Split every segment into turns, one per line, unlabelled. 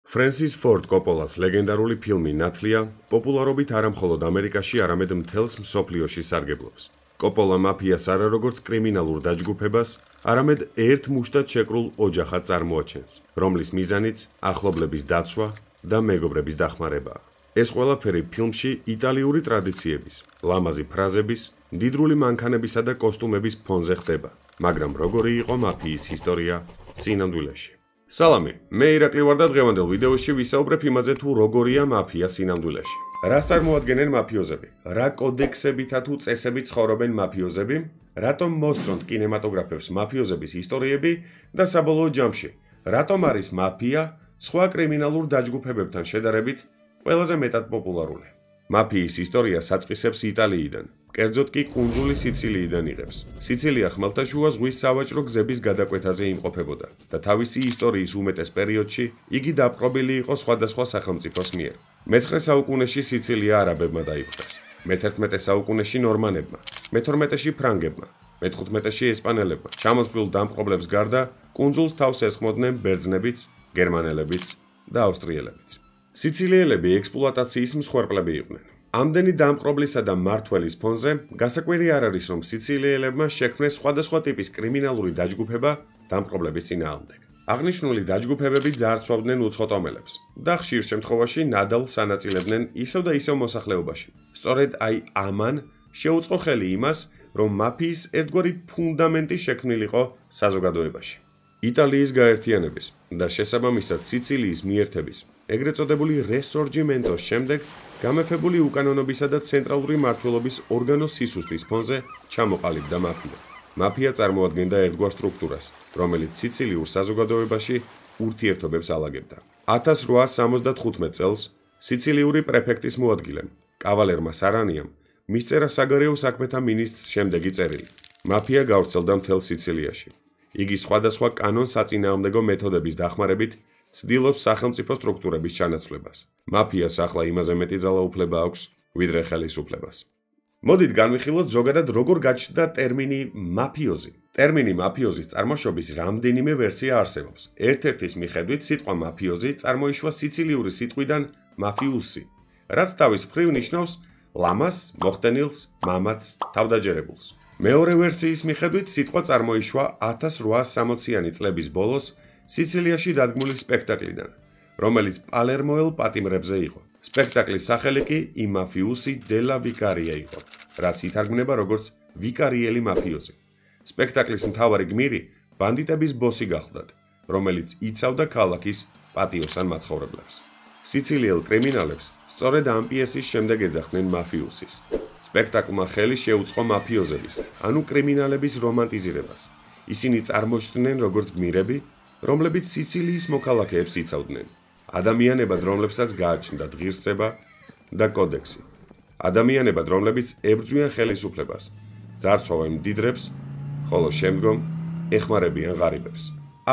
ფრენსის ფორდ კოპოლას ლეგენდარული ფილმი ნათლია პოპულარობით არა მხოლოდ ამერიკაში, არამედ მთელს მსოფლიოში სარგებლობს. კოპოლა მაფიას არა როგორც კრიმინალურ დაჯგუფებას, არამედ ერთ მუშტად შეკრულ ოჯახად წარმოაჩენს, რომლის მიზანიც ახლობლების დაცვა და მეგობრების დახმარებაა. ეს ყველაფერი ფილმში იტალიური ტრადიციების, ლამაზი ფრაზების, მდიდრული მანქანებისა და კოსტუმების ფონზე ხდება, მაგრამ როგორი იყო მაფიის ისტორია სინამდვილეში. სალამი, მე ირაკლი ვარ და დღევანდელ ვიდეოში ვისაუბრებ იმაზე თუ როგორია მაფია სინამდვილეში. რას წარმოადგენენ მაფიოზები? რა კოდექსებითა თუ წესებით ცხოვრობენ მაფიოზები? რატომ მოსწონთ კინემატოგრაფებს მაფიოზების ისტორიები და საბოლოო ჯამში, რატომ არის მაფია სხვა კრიმინალურ დაჯგუფებებთან შედარებით ყველაზე მეტად პოპულარული? მაფიის ისტორია საწყისებს იტალიიდან, კერძოდ კი კუნძული სიცილიიდან იღებს. სიცილია ხმელთაშუა ზღვის სავაჭრო გზების გადაკვეთაზე იმყოფებოდა და თავისი ისტორიის უმეტეს პერიოდში იგი დაპყრობილი იყო სხვადასხვა სახელმწიფოს მიერ. მე-19 საუკუნეში სიცილია არაბებმა დაიპყრეს, მე-11 საუკუნეში ნორმანებმა, მე-12-ში ფრანგებმა, მე-15-ში ესპანელებმა. ჩამოთვლილ დამპყრობლებს გარდა კუნძულს თავს ესხმოდნენ ბერძნებიც, გერმანელებიც და ავსტრიელებიც. სიცილიელები ექსპლუატაციის მსხვერპლები იყვნენ. ამდენი დამპყრობლისა და მმართველის ფონზე გასაკვირი არ არის, რომ სიცილიელებმა შექმნეს სხვადასხვა ტიპის კრიმინალური დაჯგუფება დამპყრობლების წინააღმდეგ. აღნიშნული დაჯგუფებები ძარცვავდნენ უცხო ტომელებს და ხშირ შემთხვევაში ნადავლს ანაწილებდნენ ისევ და ისევ მოსახლეობაში. სწორედ ამან შეუწყო ხელი იმას, რომ მაფიის ერთგვარი ფუნდამენტი შექმნილიყო საზოგადოებაში. იტალიის გაერთიანების და შესაბამისად სიცილიის მიერთების, ეგრეთ წოდებული რესორჯიმენტოს შემდეგ გამეფებული უკანონობისა და ცენტრალური მმართველობის ორგანოს სისუსტის ფონზე ჩამოყალიბდა მაფია. მაფია წარმოადგენდა ერთგვარ სტრუქტურას, რომელიც სიცილიურ საზოგადოებაში ურთიერთობებს ალაგებდა. 1875 წელს სიცილიური პრეფექტის მოადგილემ, კავალერმა სარანიამ, მისწერა საგარეო საქმეთა მინისტრს შემდეგი წერილი. მაფია გავრცელდა მთელ სიცილიაში. იგი სხვადასხვა კანონ-საწინააღმდეგო მეთოდების დახმარებით ცდილობს სახელმწიფო სტრუქტურების ჩანაცვლებას. მაფიას ახლა იმაზე მეტი ძალაუფლება აქვს, ვიდრე ხელისუფლებას. მოდით განვიხილოთ ზოგადად როგორ გაჩნდა ტერმინი მაფიოზი. ტერმინი მაფიოზის წარმოშობის რამდენიმე ვერსია არსებობს. ერთ-ერთის მიხედვით სიტყვა მაფიოზი წარმოიშვა სიცილიური სიტყვიდან მაფიუსი, რაც თავის მხრივ ნიშნავს ლამას, მოხდენილს, მამაცს, თავდაჯერებულს. მეორე ვერსიის მიხედვით სიტყვა წარმოიშვა 1860-იანი წლების ბოლოს სიცილიაში დადგმული სპექტაკლიდან, რომელიც პალერმოელ პატიმრებზე იყო. სპექტაკლის სახელი კი I mafiosi della vicaria იყო, რაც ითარგმნება როგორც ვიკარიელი მაფიოზი. სპექტაკლის მთავარი გმირი ბანდიტების ბოსი გახლდათ, რომელიც იცავდა ქალაქის პატიოსან მაცხოვრებლებს. სიცილიელ კრიმინალებს სწორედ ამ პიესის შემდეგ ეძახდნენ მაფიუსის. სპექტაკლმა ხელი შეუწყო მაფიოზების, ანუ კრიმინალების რომანტიზირებას. ისინი წარმოჩნდნენ როგორც გმირები, რომლებიც სიცილიის მოქალაქეებს იცავდნენ. ადამიანებად, რომლებსაც გააჩნდათ ღირსება და კოდექსი. ადამიანებად, რომლებიც ებრძვიან ხელისუფლებას, ძარცვავენ მდიდრებს, ხოლო შემდგომ ეხმარებიან ღარიბებს.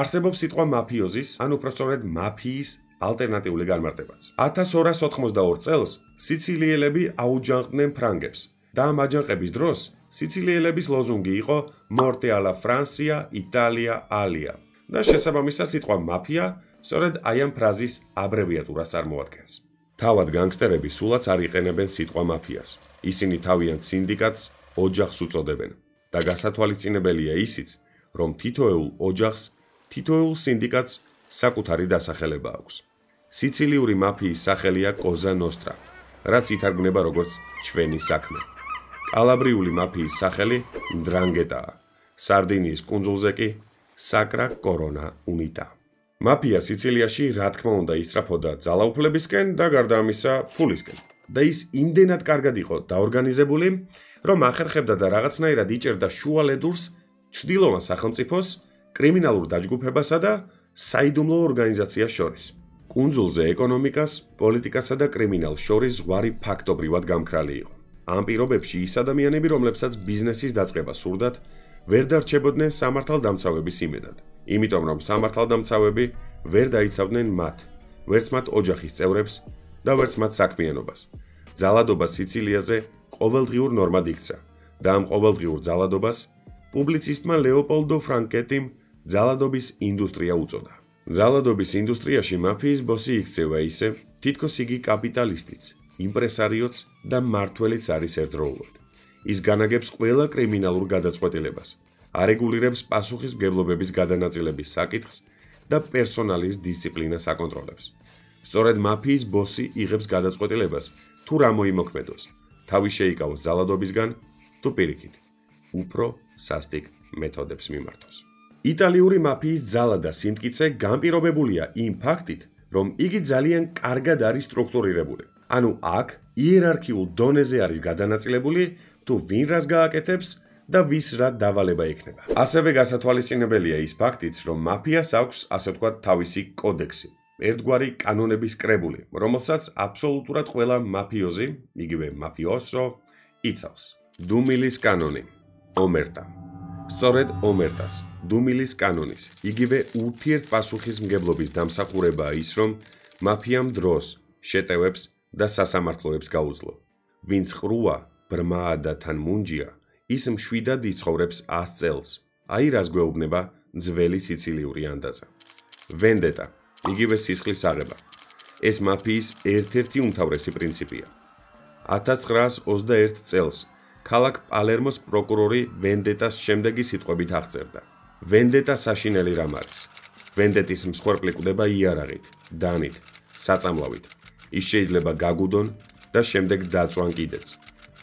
არსებობს სიტყვა მაფიოზის, ან უпростоრედ მაფიის ალტერნატიული განმარტებაც. 1282 წელს სიცილიელები აუჯანყდნენ ფრანგებს და ამ აჯანყების დროს სიცილიელების ლოზუნგი იყო Morte alla Francia, Italia, Alia და შესაბამისად სიტყვა მაფია სწორედ აი ამ ფრაზის აბრევიატურას წარმოადგენს. თავად განგსტერები სულაც არ იყენებენ სიტყვა მაფიას. ისინი თავიანთ სინდიკატს ოჯახს უწოდებენ და გასათვალისწინებელია ისიც, რომ თითოეულ ოჯახს, თითოეულ სინდიკატს საკუთარი დასახელება აქვს. სიცილიური მაფიის სახელია კოზა ნოსტრა, რაც ითარგმნება როგორც ჩვენი საქმე. კალაბრიული მაფიის სახელი ნდრანგეტაა. სარდინიის კუნძულზე კი საკრა კორონა უნიტა. მაფია სიცილიაში რა თქმა უნდა ისწრაფოდა ძალაუფლებისკენ და გარდა ამისა ფულისკენ. და ის იმდენად კარგად იყო დაორგანიზებული, რომ ახერხებდა და რაღაცნაირად იჭერდა შუალედურს ჩრდილოვან სახელმწიფოს, კრიმინალურ დაჯგუფებასა და საიდუმლო ორგანიზაციას შორის. კუნძულზე ეკონომიკას, პოლიტიკასა და კრიმინალს შორის ზღვარი ფაქტობრივად გამქრალი იყო. ამ პირობებში ის ადამიანები, რომლებსაც ბიზნესის დაწყება სურდათ, ვერ დარჩებოდნენ სამართალდამცავების იმედად. იმიტომ რომ სამართალდამცავები ვერ დაიცავდნენ მათ, ვერც მათ ოჯახის წევრებს და ვერც მათ საქმიანობას. ძალადობა სიცილიაზე ყოველდღიურ ნორმად იქცა და ამ ყოველდღიურ ძალადობას პუბლიცისტმა ლეოპოლდო ფრანკეტიმ ძალადობის ინდუსტრია უწოდა. ძალადობის ინდუსტრიაში მაფიის ბოსი იქცევა ისე, თითქოს იგი კაპიტალისტიც, იმპრესარიოც და მმართველიც არის ერთდროულად. ის განაგებს ყველა კრიმინალურ გადაწყვეტილებას, არეგულირებს პასუხისმგებლობების გადანაწილების საკითხს და პერსონალის დისციპლინას აკონტროლებს. სწორედ მაფიის ბოსი იღებს გადაწყვეტილებას, თუ რა მოიმოქმედოს, თავი შეიკავოს ძალადობისგან, თუ პირიქით, უფრო სასტიკ მეთოდებს მიმართოს. იტალიური მაფიის ძალა და სიმტკიცე განპირობებულია იმ ფაქტით, რომ იგი ძალიან კარგად არის სტრუქტურირებული. ანუ აქ იერარქიულ დონეზე არის გადანაწილებული, თუ ვინ რას გააკეთებს და ვის რა დავალება ექნება. ასევე გასათვალისწინებელია ის ფაქტიც, რომ მაფიას აქვს, ასე ვთქვათ, თავისი კოდექსი, ერთგვარი კანონების კრებული, რომელსაც აბსოლუტურად ყველა მაფიოზი, იგივე მაფიოსო, იცავს. დუმილის კანონი, ომერტა. სწორედ ომერტას, დუმილის კანონის, იგივე ურთიერთპასუხისმგებლობის დამსახურებაა ის, რომ მაფიამ დროს, შეტევებს და სასამართლოებს გაუძლო. ვინც ყრუა, ბრმაა და თან მუნჯია, ის მშვიდად იცხოვრებს 100 წელს. აი რას გვეუბნება ძველი სიცილიური ანდაზა. ვენდეტა, იგივე სისხლის აღება. ეს მაფიის ერთ-ერთი უმთავრესი პრინციპია. 1921 წელს ქალაქ პალერმოს პროკურორი ვენდეტას შემდეგი სიტყვებით აღწერდა. ვენდეტა საშინელი რამ არის. ვენდეტის მსხვერპლი კვდება იარაღით, დანით, საწამლავით. ის შეიძლება გაგუდონ და შემდეგ დაწვან კიდეც.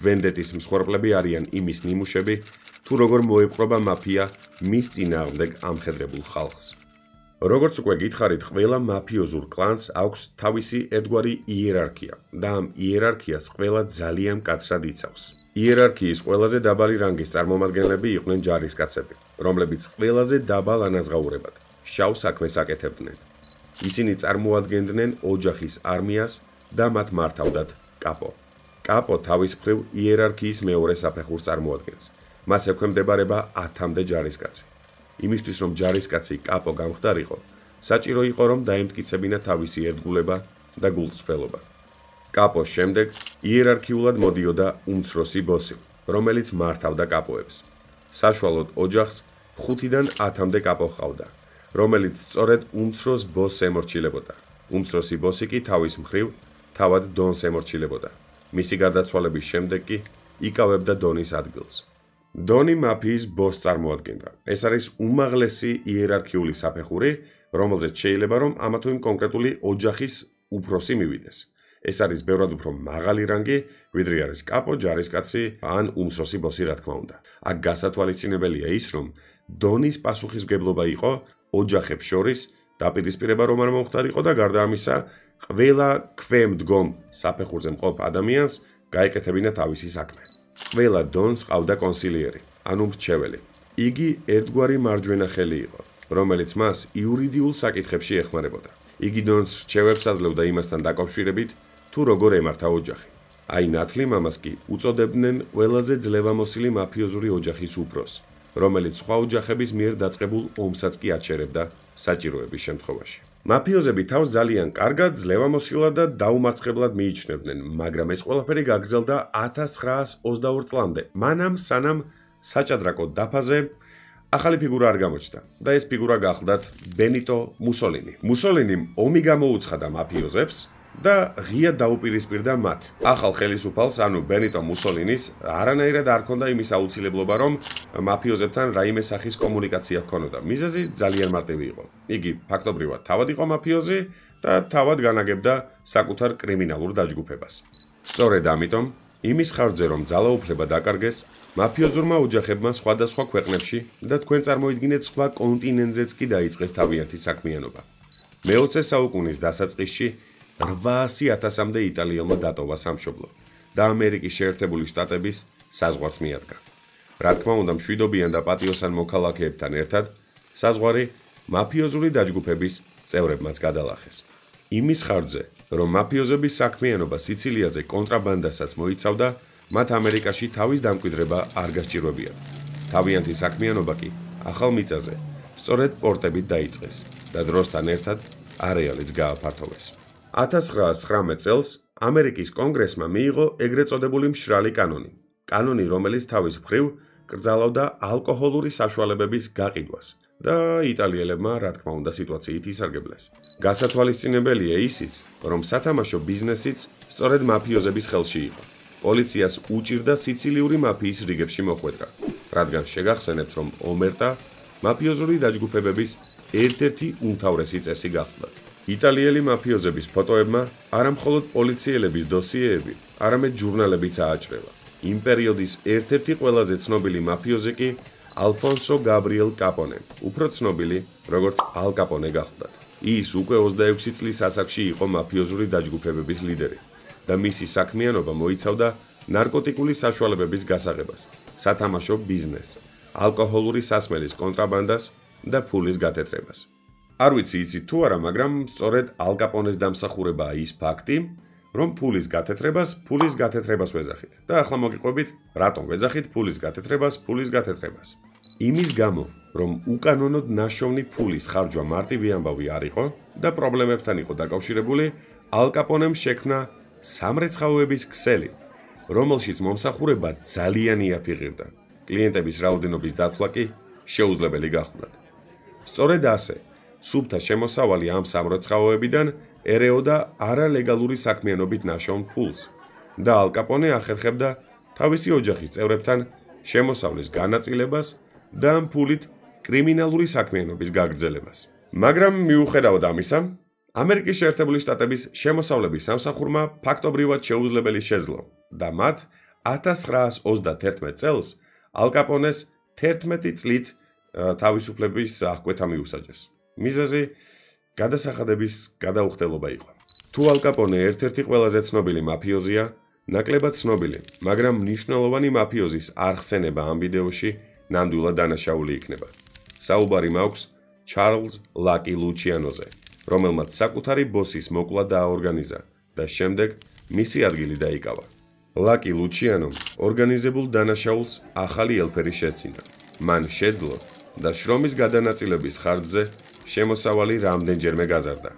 ვენდეტის მსხვერპლები არიან იმის ნიმუშები, თუ როგორ მოეპყრობა მაფია მის წინააღმდეგ ამხედრებულ ხალხს. როგორც უკვე გითხარით, ყველა მაფიოზურ კლანს აქვს თავისი ერთგვარი იერარქია და ამ იერარქიას ყველა ძალიან მკაცრად იცავს. იერარქიის ყველაზე დაბალი რანგის წარმომადგენლები იყვნენ ჯარისკაცები, რომლებიც ყველაზე დაბალ ანაზღაურებად შავ საქმეს აკეთებდნენ. ისინი წარმოადგენდნენ ოჯახის არმიას და მათ მართავდათ კაპო. კაპო თავის მხრივ იერარქიის მეორე საფეხურს წარმოადგენს. მას ექვემდებარება 10-მდე ჯარისკაცი. იმისთვის რომ ჯარისკაცი კაპო გამხდარიყო, საჭირო იყო რომ დაემტკიცებინა თავისი ერთგულება და გულწრფელობა. კაპოს შემდეგ იერარქიულად მოდიოდა უმცროსი ბოსი, რომელიც მართავდა კაპოებს. საშუალოდ ოჯახს 5-დან 10-მდე კაპო ჰყავდა, რომელიც სწორედ უმცროს ბოსს ემორჩილებოდა. უმცროსი ბოსი კი თავის მხრივ თავად დონს ემორჩილებოდა. მისი გარდაცვალების შემდეგ კი იკავებდა დონის ადგილს. დონი მაფიის ბოსს წარმოადგენდა. ეს არის უმაღლესი იერარქიული საფეხური, რომელზეც შეიძლება რომ ამა თუ იმ კონკრეტული ოჯახის უფროსი მივიდეს. ეს არის ბევრად უფრო მაღალი რანგი, ვიდრე არის კაპო, ჯარისკაცი ან უმცროსი ბოსი, რა თქმა უნდა. აქ გასათვალისწინებელია ის, რომ დონის პასუხისმგებლობა იყო ოჯახებს შორის დაპირისპირება რომ არ მომხდარიყო და გარდა ამისა, ყველა ქვემდგომ საფეხურზე მყოფ ადამიანს გაეკეთებინა თავისი საქმე. ყველა დონს ყავდა კონსილიერი, ანუ მრჩეველი. იგი ერთგვარი მარჯვენა ხელი იყო, რომელიც მას იურიდიულ საკითხებში ეხმარებოდა. იგი დონს რჩევებს აძლევდა იმასთან დაკავშირებით, თუ როგორ ემართა ოჯახი. აი ნათლი მამას კი უწოდებდნენ ყველაზე ძლევამოსილი მაფიოზური ოჯახის უფროსს, რომელიც სხვა ოჯახების მიერ დაწყებულ ომსაც კი აჩერებდა საჭიროების შემთხვევაში. მაფიოზები თავს ძალიან კარგად, ძლევამოსილად და დაუმარცხებლად მიიჩნევდნენ, მაგრამ ეს ყველაფერი გაგრძელდა 1922 წლამდე, მანამ სანამ საჭადრაკო დაფაზე ახალი ფიგურა არ გამოჩნდა და ეს ფიგურა გახლდათ ბენიტო მუსოლინი. მუსოლინიმ ომი გამოუცხადა მაფიოზებს და ღია დაუპირისპირდა მათ. ახალ ხელისუფალს, ანუ ბენიტო მუსოლინის, არანაირად არ ჰქონდა იმის აუცილებლობა, რომ მაფიოზებთან რაიმე სახის კომუნიკაცია ჰქონოდა. მიზეზი ძალიან მარტივი იყო. იგი ფაქტობრივად თავად იყო მაფიოზი და თავად განაგებდა საკუთარ კრიმინალურ დაჯგუფებას. სწორედ ამიტომ, იმის ხარჯზე რომ ძალაუფლება დაკარგეს, მაფიოზურმა ოჯახებმა სხვადასხვა ქვეყნებში და თქვენ წარმოიდგინეთ სხვა კონტინენტზეც კი დაიწყეს თავიანთი საქმიანობა. მე-20 საუკუნის დასაწყისში 800,000-მდე იტალიელმა დატოვა სამშობლო და ამერიკის შეერთებული შტატების საზღვარს მიადგა. რა თქმა უნდა, მშვიდობიან და პატიოსან მოქალაქეებთან ერთად საზღვარი მაფიოზური დაჯგუფების წევრებმაც გადალახეს. იმის ხარჯზე, რომ მაფიოზების საქმიანობა სიცილიაზე კონტრაბანდასაც მოიცავდა, მათ ამერიკაში თავის დამკვიდრება არ გასჭირვებიათ. თავიანთი საქმიანობა კი ახალ მიწაზე, სწორედ პორტებით დაიწყეს და დროსთან ერთად არეალიც გააფართოვეს. 1919 წელს ამერიკის კონგრესმა მიიღო ეგრეთ წოდებული მშრალი კანონი. კანონი, რომელიც თავის მხრივ კრძალავდა ალკოჰოლური საშუალებების გაყიდვას და იტალიელებმა, რა თქმა უნდა, სიტუაციით ისარგებლეს. გასათვალისწინებელია ისიც, რომ სათამაშო ბიზნესიც სწორედ მაფიოზების ხელში იყო. პოლიციას უჭირდა სიცილიური მაფიის რიგებში მოხვედრა, რადგან შეგახსენებთ, რომ ომერტა მაფიოზური დაჯგუფებების ერთ-ერთი უმთავრესი წესი გახლდათ. იტალიელი მაფიოზების ფოტოებმა არამხოლოდ პოლიციელების დოსიეები, არამედ ჟურნალებიც ააჭრევა. იმ პერიოდის ერთ-ერთი ყველაზე ცნობილი მაფიოზი კი ალფონსო გაბრიელ კაპონე, უფრო ცნობილი როგორც ალ კაპონე გახლდათ. ის უკვე 26 წლის ასაკში იყო მაფიოზური დაჯგუფებების ლიდერი და მისი საქმიანობა მოიცავდა ნარკოტიკული საშუალებების გასაღებას, სათამაშო ბიზნესს, ალკოჰოლური სასმელის კონტრაბანდას და ფულის გათეთრებას. არ ვიცი იცით თუ არა, მაგრამ სწორედ ალ კაპონეს დამსახურებაა ის ფაქტი, რომ ფულის გათეთრებას ვეძახით. და ახლა მოგიყვებით, რატომ ვეძახით ფულის გათეთრებას. იმის გამო, რომ უკანონოდ ნაშოვნი ფულის ხარჯვა მარტივი ამბავი არ იყო და პრობლემებთან იყო დაკავშირებული, ალ კაპონემ შექმნა სამრეცხაოების ქსელი, რომელშიც მომსახურება ძალიან იაფიღირდა. კლიენტების რაოდენობის დათვლა კი შეუძლებელი გახლდათ. სწორედ ასე, სუფთა შემოსავალი ამ სამრეცხაოებიდან ერეოდა არალეგალური საქმიანობით ნაშოვნ ფულს და ალ კაპონე ახერხებდა თავისი ოჯახის წევრებთან შემოსავლის განაწილებას და ამ ფულით კრიმინალური საქმიანობის გაგრძელებას. მაგრამ მიუხედავად ამისა, ამერიკის შეერთებული შტატების შემოსავლების სამსახურმა ფაქტობრივად შეუძლებელი შეძლო და მათ 1931 წელს ალ კაპონეს 11 წლით თავისუფლების აღკვეთა მიუსაჯეს. მიზეზი გადასახადების გადაუხდელობა იყო. თუ ალ კაპონე ერთ-ერთი ყველაზე ცნობილი მაფიოზია, ნაკლებად ცნობილი, მაგრამ მნიშვნელოვანი მაფიოზის არხსენება ამ ვიდეოში ნამდვილად დანაშაული იქნება. საუბარი მაქვს ჩარლზ ლაკი ლუჩიანოზე, რომელმაც საკუთარი ბოსის მოკლა დააორგანიზა და შემდეგ მისი ადგილი დაიკავა. ლაკი ლუჩიანომ ორგანიზებულ დანაშაულს ახალი ელფერი შესძინა. მან შეძლო და შრომის გადანაწილების ხარჯზე შემოსავალი რამდენჯერმე გაზარდა.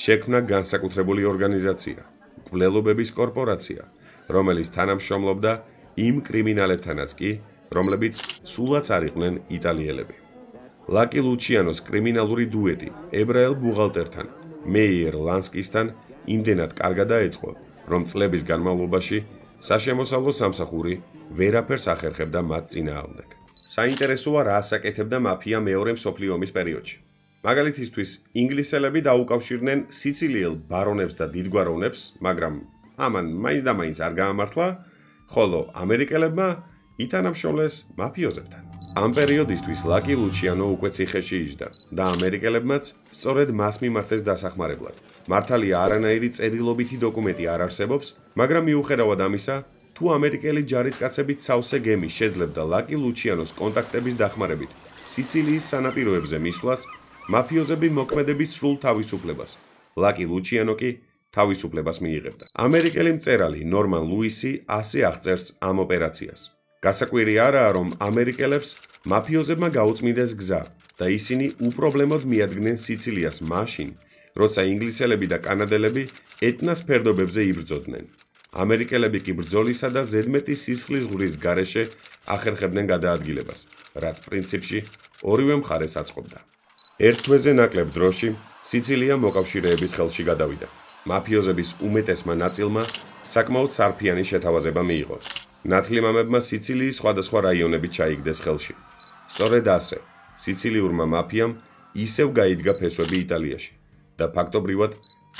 შექმნა განსაკუთრებული ორგანიზაცია, მკვლელობების კორპორაცია, რომელიც თანამშრომლობდა იმ კრიმინალებთანაც კი, რომლებიც სულაც არ იყვნენ იტალიელები. ლაკი ლუჩიანოს კრიმინალური დუეტი ებრაელ ბუღალტერთან, მეიერ ლანსკისთან იმდენად კარგად დაეწყო, რომ წლების განმავლობაში საშემოსავლო სამსახური ვერაფერს ახერხებდა მათ წინააღმდეგ. საინტერესოა, რა ასაკეთებდა მაფია მეორე მსოფლიო ომის პერიოდში. მაგალითისთვის, ინგლისელები დაუკავშირდნენ სიცილიელ ბარონებს და დიდგვაროვნებს, მაგრამ ამან მაინც და მაინც არ გაამართლა, ხოლო ამერიკელებმა ითანამშრომლეს მაფიოზებთან. ამ პერიოდისთვის ლაკი ლუჩიანო უკვე ციხეში იჯდა და ამერიკელებმაც სწორედ მას მიმართეს დასახმარებლად. მართალია არანაირი წერილობითი დოკუმენტი არ არსებობს, მაგრამ მიუხედავად ამისა, თუ ამერიკელი ჯარისკაცებით სავსე გემი შეძლებდა ლაკი ლუჩიანოს კონტაქტების დახმარებით სიცილიის სანაპიროებზე მისვლას, მაფიოზები მოქმედების სრულ თავისუფლებას. ლაკი ლუჩიანო კი თავისუფლებას მიიღებდა. ამერიკელი მწერალი ნორმან ლუისი ასე აღწერს ამ ოპერაციას. გასაკვირი არაა, რომ ამერიკელებს მაფიოზებმა გაუწმინდეს გზა და ისინი უპრობლემოდ მიადგნენ სიცილიას მაშინ, როცა ინგლისელები და კანადელები ეტნას ფერდობებზე იბრძოდნენ. ამერიკელები კი ბრძოლისა და ზედმეტი სისხლის ზღვრის გარეშე ახერხებდნენ გადაადგილებას, რაც პრინციპში ორივე მხარეს აწყობდა. ერთ თვეზე ნაკლებ დროში სიცილია მოკავშირეების ხელში გადავიდა. მაფიოზების უმეტესმა ნაწილმა საკმაოდ სარფიანი შეთავაზება მიიღო. ნათლიმამებმა სიცილიის სხვადასხვა რაიონები ჩაიგდეს ხელში. სწორედ ასე, სიცილიურმა მაფიამ ისევ გაიდგა ფესვები იტალიაში და ფაქტობრივად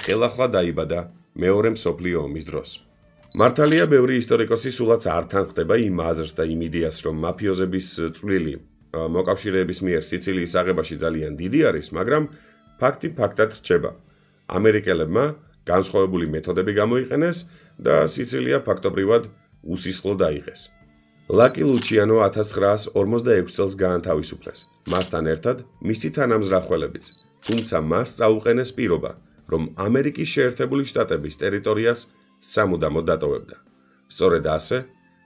ხელახლა დაიბადა მეორე მსოფლიო ომის დროს. მართალია, ბევრი ისტორიკოსი სულაც არ თანხმდება იმ აზრს და იმ იდეას, რომ მაფიოზების წვლილი მოკავშირეების მიერ სიცილიის აღებაში ძალიან დიდი არის, მაგრამ ფაქტი ფაქტად რჩება. ამერიკელებმა განსხვავებული მეთოდები გამოიყენეს და სიცილია ფაქტობრივად უსისხლო დაიღეს. ლაკი ლუჩიანო 1946 წელს გაანთავისუფლეს, მასთან ერთად მისი თანამზრახველებიც, თუმცა მას წაუყენეს პირობა, რომ ამერიკის შეერთებული შტატების ტერიტორიას სამუდამოდ დატოვებდა. სწორედ ასე,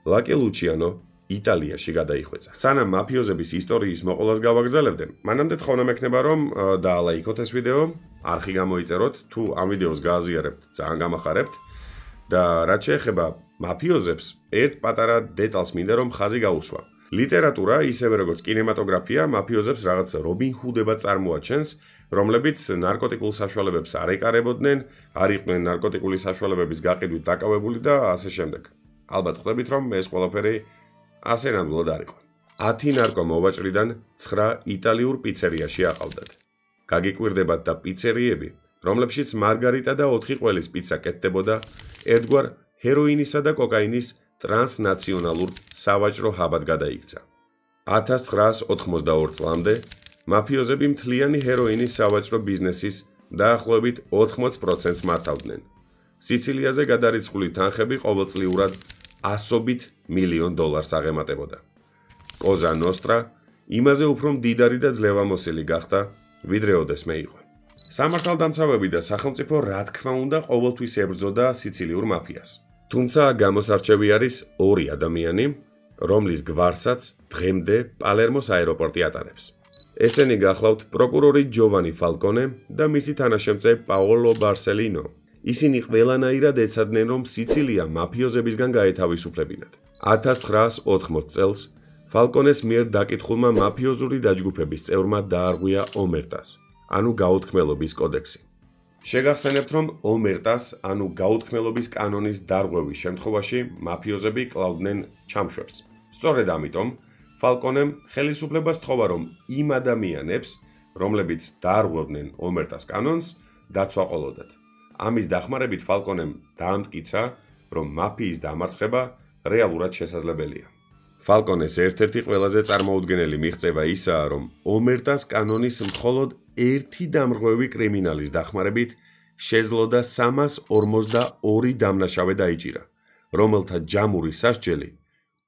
ლაკი ლუჩიანო იტალიაში გადაიხვეწა. სანამ მაფიოზების ისტორიის მოყოლას გავაგზავნებდე, მანამდე თხოვნა მექნება, რომ დაალაიქოთ ეს ვიდეო, არხი გამოიწეროთ, თუ ამ ვიდეოს გააზიარებთ, ძალიან გამახარებთ და რაც შეეხება მაფიოზებს, ერთ პატარა დეტალს მინდა რომ ხაზი გაუსვა. ლიტერატურა, ისევე როგორც კინემატოგრაფია, მაფიოზებს რაღაც რობინ ჰუდებად წარმოაჩენს, რომლებიც ნარკოტიკულ საშუალებებს არ ეკარებოდნენ, არ იყვნენ ნარკოტიკული საშუალებების გაყიდვით დაკავებული და ასე შემდეგ. ალბათ ხვდებით, რომ ეს ყველაფერი ასე ნამდვილად არ იყო. 10 ნარკომოვაჭრიდან 9 იტალიურ პიცერიაში აყავდათ. გაგიკვირდებათ და პიცერიები, რომლებშიც მარგარიტა და 4 ყველის პიცა კეთდებოდა, ერთგვარ ჰეროინისა და კოკაინის ტრანსნაციონალურ სავაჭრო ჰაბად გადაიქცა. 1982 წლამდე მაფიოზები მთლიანი ჰეროინის სავაჭრო ბიზნესის დაახლოებით 80%-ს მართავდნენ. სიცილიაზე გადარიცხული თანხები ყოველწლიურად $100 მილიონ აღემატებოდა. კოზა ნოსტრა იმაზე უფრო მდიდარი და ძლევამოსილი გახდა, ვიდრე ოდესმე იყო. სამართალდამცავები და სახელმწიფო რა თქმა უნდა ყოველთვის ებრძოდა სიცილიურ მაფიას. თუმცა გამოსარჩევი არის 2 ადამიანი, რომლის გვარსაც დღემდე პალერმოს აეროპორტი ატარებს. ესენი გახლავთ პროკურორი ჯოვანი ფალკონე და მისი თანაშემწე პაოლო ბარსელინო. ისინი ყველანაირად ეცადნენ, რომ სიცილია მაფიოზებისგან გაეთავისუფლებინათ. 1980 წელს ფალკონეს მიერ დაკითხულმა მაფიოზური დაჯგუფების წევრმა დაარღვია ომერტას, ანუ გაუთქმელობის კოდექსი. შეგახსენებთ, რომ ომერტას, ანუ გაუთქმელობის კანონის დარღვევის შემთხვევაში მაფიოზები კლავდნენ ჩამშვებს. სწორედ ამიტომ ფალკონემ ხელისუფლებას თხოვა, რომ იმ ადამიანებს, რომლებიც დაარღვევდნენ ომერტას კანონს, დაცვა ყოლოდათ. ამის დახმარებით ფალკონემ დაამტკიცა, რომ მაფიის დამარცხება რეალურად შესაძლებელია. ფალკონეს ერთ-ერთი ყველაზე წარმოუდგენელი მიღწევა ისაა, რომ ომერტას კანონის მხოლოდ ერთი დამრღვევი კრიმინალის დახმარებით შეძლოდა 342 დამნაშავე დაიჭირა, რომელთა ჯამური სასჯელი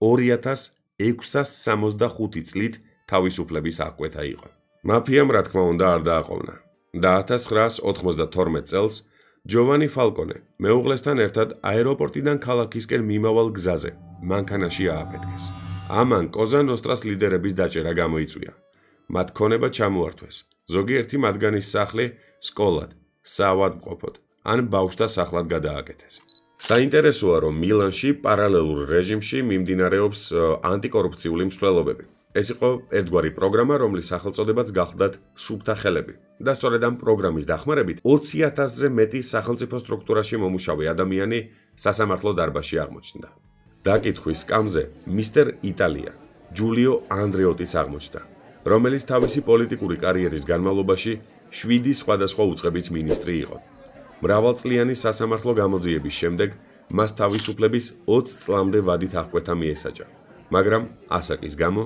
2665 წლით თავისუფლების აღკვეთა იყო. მაფიამ რა თქმა უნდა არ დააყოვნა და 1992 წელს ჯოვანი ფალკონე მეუღლესთან ერთად აეროპორტიდან ქალაქისკენ მიმავალ გზაზე მანქანაში ააფეთქეს. ამან კოზა ნოსტრას ლიდერების დაჭერა გამოიწვია. მათ ქონება ჩამოართვეს. ზოგიერთი მათგანის სახლი სკოლად, საავადმყოფოდ ან ბავშვთა სახლად გადააკეთეს. საინტერესოა, რომ მილანში პარალელურ რეჟიმში მიმდინარეობს ანტიკორუფციული მსვლელობები. ეს იყო ერთგვარი პროგრამა, რომლის სახელწოდებაც გახლდათ სუფთა ხელები და სწორედ ამ პროგრამის დახმარებით 20,000-ზე მეტი სახელმწიფო სტრუქტურაში მომუშავე ადამიანი სასამართლო დარბაზში აღმოჩნდა. დაკითხვის სკამზე მისტერ იტალია, ჯულიო ანდრეოტიც აღმოჩნდა, რომელიც თავისი პოლიტიკური კარიერის განმავლობაში 7 სხვადასხვა უწყების მინისტრი იყო. მრავალწლიანი სასამართლო გამოძიების შემდეგ მას თავისუფლების 20 წლამდე ვადით აღკვეთა მიესაჯა, მაგრამ ასაკის გამო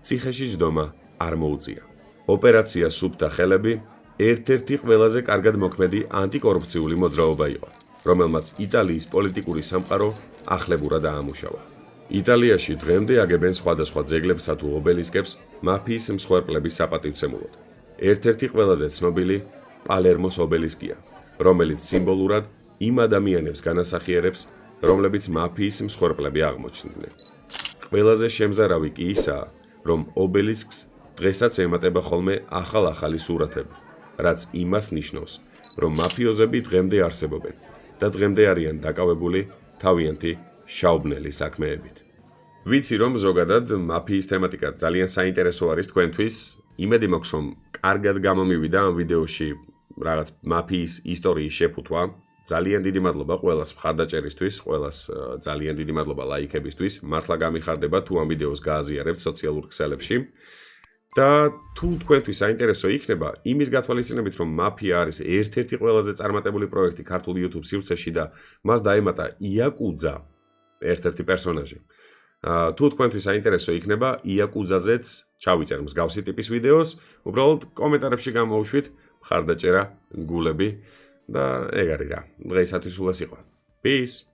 ციხეში ჯდომა არ მოუწია. ოპერაცია სუფთა ხელები ერთ-ერთი ყველაზე კარგად მოქმედი ანტიკორუფციული მოძრაობა იყო, რომელმაც იტალიის პოლიტიკური სამყარო ახლებურად აამუშავა. იტალიაში დღემდე აგებენ სხვადასხვა ძეგლებსა თუ ობელისკებს მაფიის მსხვერპლების საპატივცემულოდ. ერთ-ერთი ყველაზე ცნობილი პალერმოს ობელისკია, რომელიც სიმბოლურად იმ ადამიანებს განასახიერებს, რომლებიც მაფიის მსხვერპლები აღმოჩნდნენ. ყველაზე შემზარავი კი ისაა, რომ ობელისკს დღესაც ემატება ხოლმე ახალ-ახალი სურათები, რაც იმას ნიშნავს, რომ მაფიოზები დღემდე არსებობენ და დღემდე არიან დაკავებული თავიანთი შაუბნელი საქმეებით. ვიცი, რომ ზოგადად მაფიის თემატიკა ძალიან საინტერესო არის თქვენთვის. იმედი მაქვს, რომ კარგად გამომივიდა ამ ვიდეოში რაღაც მაფიის ისტორიის შეფუთვა. ძალიან დიდი მადლობა ყველას მხარდაჭერისთვის, ყველას ძალიან დიდი მადლობა ლაიქებისთვის. მართლა გამიხარდება თუ ამ ვიდეოს გააზიარებთ სოციალურ ქსელებში. და თუ თქვენთვის საინტერესო იქნება, იმის გათვალისწინებით, რომ მაფია არის ერთ-ერთი ყველაზე წარმატებული პროექტი ქართულ YouTube სივრცეში და მას დაემატა იაკუძა, ერთ-ერთი პერსონაჟი. თუ თქვენთვის საინტერესო იქნება, იაკუძაზეც ჩავიწერ მსგავსი ტიპის ვიდეოს, უბრალოდ კომენტარებში გამოუშვით მხარდაჭერა, გულები და ეგ არის რა. დღეისათვის სულ ეს იყო. Peace.